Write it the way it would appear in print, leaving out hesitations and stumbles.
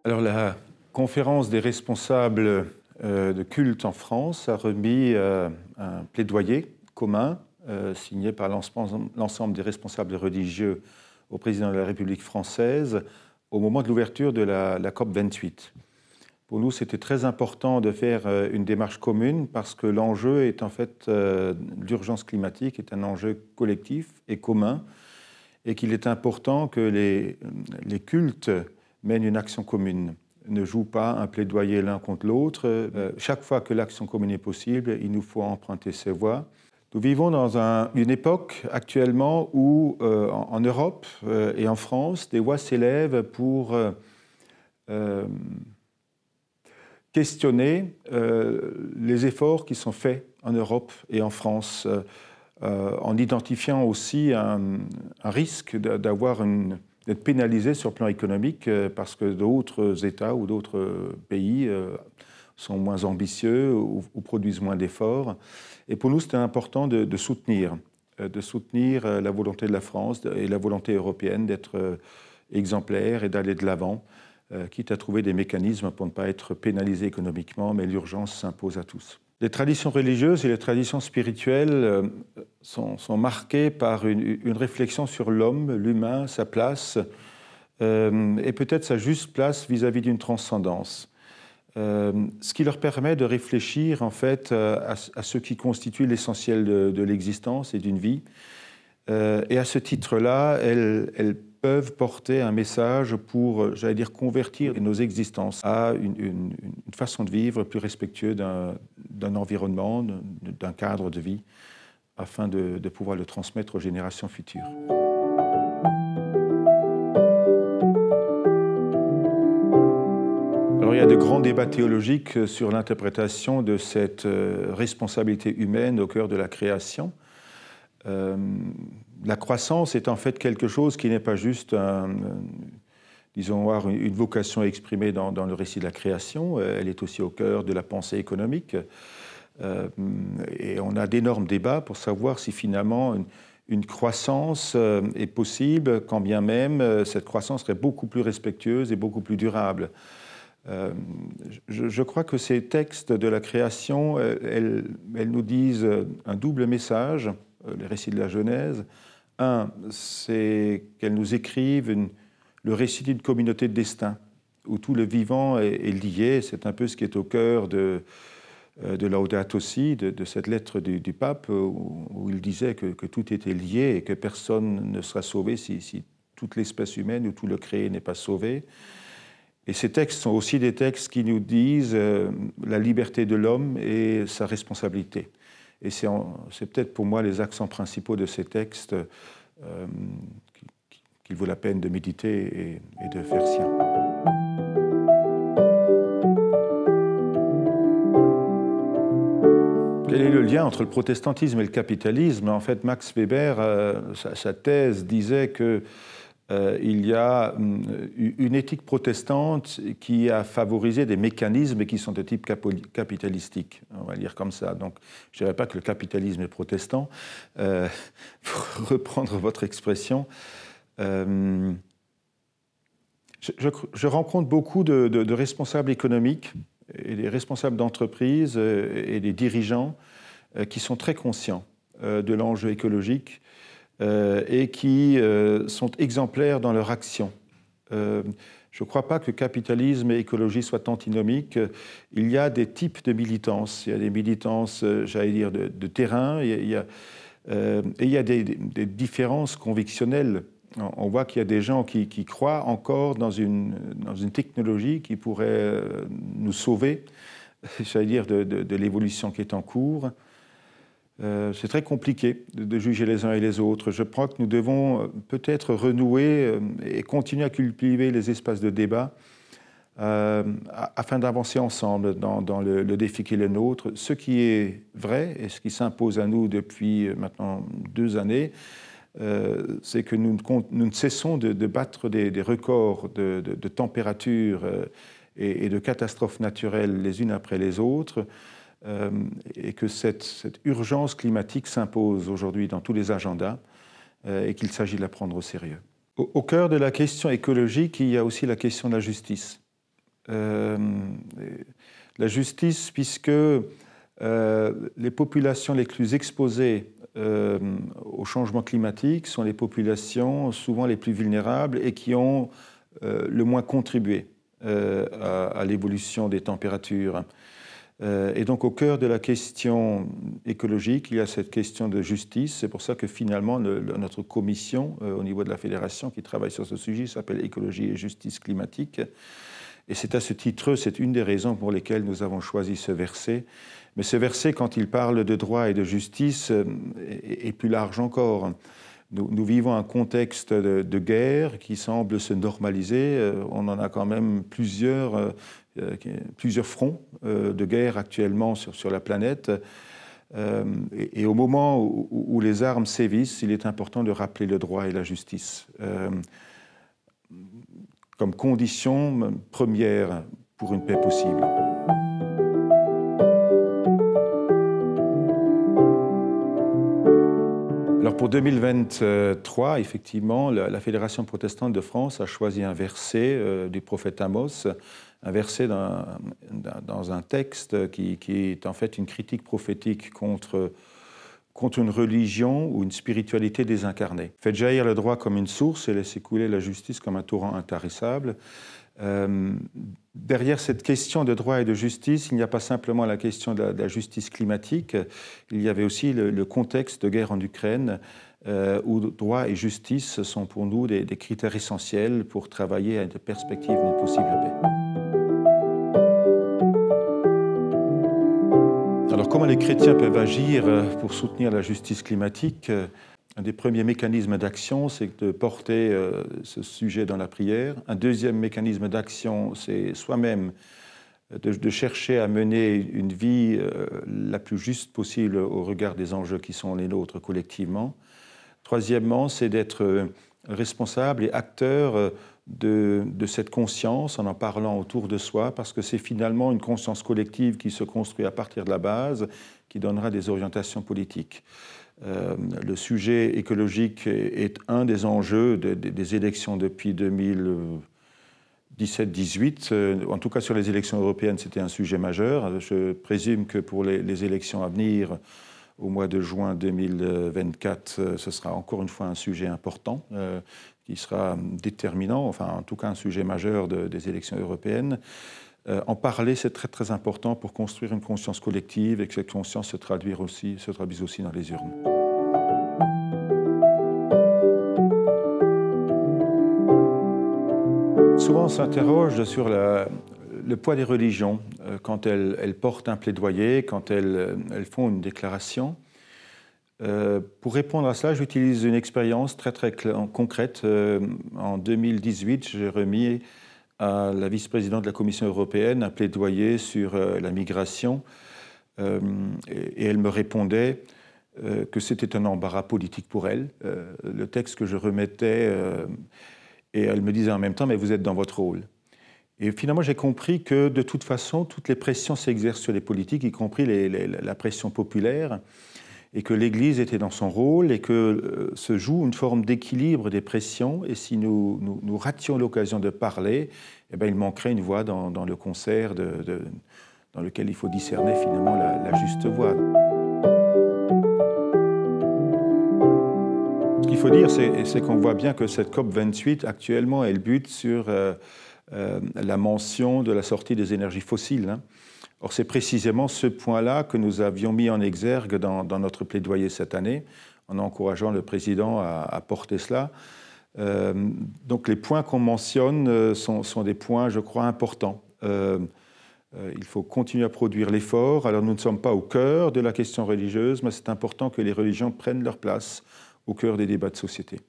Alors, la conférence des responsables de culte en France a remis un plaidoyer commun signé par l'ensemble des responsables religieux au président de la République française au moment de l'ouverture de la COP28. Pour nous, c'était très important de faire une démarche commune parce que l'enjeu est en fait l'urgence climatique est un enjeu collectif et commun et qu'il est important que les cultes mènent une action commune, ne jouent pas un plaidoyer l'un contre l'autre. Chaque fois que l'action commune est possible, il nous faut emprunter ces voies. Nous vivons dans une époque actuellement où, en Europe et en France, des voix s'élèvent pour questionner les efforts qui sont faits en Europe et en France, en identifiant aussi un risque d'être pénalisé sur le plan économique parce que d'autres États ou d'autres pays sont moins ambitieux ou produisent moins d'efforts. Et pour nous, c'était important de soutenir la volonté de la France et la volonté européenne d'être exemplaire et d'aller de l'avant, quitte à trouver des mécanismes pour ne pas être pénalisés économiquement, mais l'urgence s'impose à tous. Les traditions religieuses et les traditions spirituelles sont marquées par une réflexion sur l'homme, l'humain, sa place, et peut-être sa juste place vis-à-vis d'une transcendance. Ce qui leur permet de réfléchir en fait à ce qui constitue l'essentiel de l'existence et d'une vie. Et à ce titre-là, elles peuvent porter un message pour, j'allais dire, convertir nos existences à une façon de vivre plus respectueuse d'un environnement, d'un cadre de vie, afin de pouvoir le transmettre aux générations futures. Alors, il y a de grands débats théologiques sur l'interprétation de cette responsabilité humaine au cœur de la création. La croissance est en fait quelque chose qui n'est pas juste disons, une vocation exprimée dans le récit de la création, elle est aussi au cœur de la pensée économique. Et on a d'énormes débats pour savoir si finalement une croissance est possible, quand bien même cette croissance serait beaucoup plus respectueuse et beaucoup plus durable. Je crois que ces textes de la création, elles nous disent un double message, les récits de la Genèse. Un, c'est qu'elles nous écrivent le récit d'une communauté de destin, où tout le vivant est lié. C'est un peu ce qui est au cœur de Laudato Si, de cette lettre du pape, où il disait que tout était lié et que personne ne sera sauvé si toute l'espèce humaine ou tout le créé n'est pas sauvé. Et ces textes sont aussi des textes qui nous disent la liberté de l'homme et sa responsabilité. Et c'est peut-être pour moi les accents principaux de ces textes qu'il vaut la peine de méditer et de faire sien. Quel est le lien entre le protestantisme et le capitalisme? En fait, Max Weber, sa thèse disait que il y a une éthique protestante qui a favorisé des mécanismes qui sont de type capitalistique. On va le dire comme ça. Donc, je ne dirais pas que le capitalisme est protestant, pour reprendre votre expression. Je rencontre beaucoup de responsables économiques et des responsables d'entreprises et des dirigeants qui sont très conscients de l'enjeu écologique et qui sont exemplaires dans leur action. Je ne crois pas que capitalisme et écologie soient antinomiques. Il y a des types de militance. Il y a des militances, j'allais dire, de terrain, et il y a des différences convictionnelles. On voit qu'il y a des gens qui croient encore dans une technologie qui pourrait nous sauver, j'allais dire, de l'évolution qui est en cours. C'est très compliqué de juger les uns et les autres. Je crois que nous devons peut-être renouer et continuer à cultiver les espaces de débat afin d'avancer ensemble dans le défi qui est le nôtre. Ce qui est vrai et ce qui s'impose à nous depuis maintenant 2 années, c'est que nous ne cessons de battre des records de température et de catastrophes naturelles les unes après les autres. Et que cette urgence climatique s'impose aujourd'hui dans tous les agendas et qu'il s'agit de la prendre au sérieux. Au cœur de la question écologique, il y a aussi la question de la justice. La justice, puisque les populations les plus exposées au changement climatique sont les populations souvent les plus vulnérables et qui ont le moins contribué à l'évolution des températures. Et donc au cœur de la question écologique, il y a cette question de justice. C'est pour ça que finalement notre commission au niveau de la fédération qui travaille sur ce sujet s'appelle Écologie et justice climatique. Et c'est à ce titre, c'est une des raisons pour lesquelles nous avons choisi ce verset. Mais ce verset, quand il parle de droit et de justice, est plus large encore. Nous vivons un contexte de guerre qui semble se normaliser. On en a quand même plusieurs fronts de guerre actuellement sur la planète. Et au moment où les armes sévissent, il est important de rappeler le droit et la justice comme condition première pour une paix possible. Alors pour 2023, effectivement, la Fédération protestante de France a choisi un verset du prophète Amos, un verset dans un texte qui est en fait une critique prophétique contre une religion ou une spiritualité désincarnée. Faites jaillir le droit comme une source et laissez couler la justice comme un torrent intarissable. Derrière cette question de droit et de justice, il n'y a pas simplement la question de la justice climatique, il y avait aussi le contexte de guerre en Ukraine, où droit et justice sont pour nous des critères essentiels pour travailler à une perspective d'une possible paix. Alors comment les chrétiens peuvent agir pour soutenir la justice climatique ? Un des premiers mécanismes d'action, c'est de porter ce sujet dans la prière. Un deuxième mécanisme d'action, c'est soi-même de chercher à mener une vie la plus juste possible au regard des enjeux qui sont les nôtres collectivement. Troisièmement, c'est d'être responsable et acteur de cette conscience en parlant autour de soi, parce que c'est finalement une conscience collective qui se construit à partir de la base, qui donnera des orientations politiques. Le sujet écologique est un des enjeux des élections depuis 2017-18. En tout cas, sur les élections européennes, c'était un sujet majeur. Je présume que pour les élections à venir, au mois de juin 2024, ce sera encore une fois un sujet important qui sera déterminant, enfin en tout cas un sujet majeur des élections européennes. En parler, c'est très très important pour construire une conscience collective et que cette conscience se traduise aussi dans les urnes. Souvent on s'interroge sur le poids des religions quand elles portent un plaidoyer, quand elles font une déclaration. Pour répondre à cela, j'utilise une expérience très très concrète. En 2018, j'ai remis à la vice-présidente de la Commission européenne un plaidoyer sur la migration et elle me répondait que c'était un embarras politique pour elle, le texte que je remettais, et elle me disait en même temps « mais vous êtes dans votre rôle ». Et finalement, j'ai compris que de toute façon, toutes les pressions s'exercent sur les politiques, y compris la pression populaire, et que l'Église était dans son rôle et que se joue une forme d'équilibre des pressions. Et si nous rations l'occasion de parler, eh bien, il manquerait une voix dans le concert dans lequel il faut discerner finalement la juste voix. Ce qu'il faut dire, c'est qu'on voit bien que cette COP28, actuellement, elle bute sur la mention de la sortie des énergies fossiles. Or, c'est précisément ce point-là que nous avions mis en exergue dans notre plaidoyer cette année, en encourageant le président à porter cela. Donc, les points qu'on mentionne sont des points, je crois, importants. Il faut continuer à produire l'effort. Alors, nous ne sommes pas au cœur de la question religieuse, mais c'est important que les religions prennent leur place au cœur des débats de société.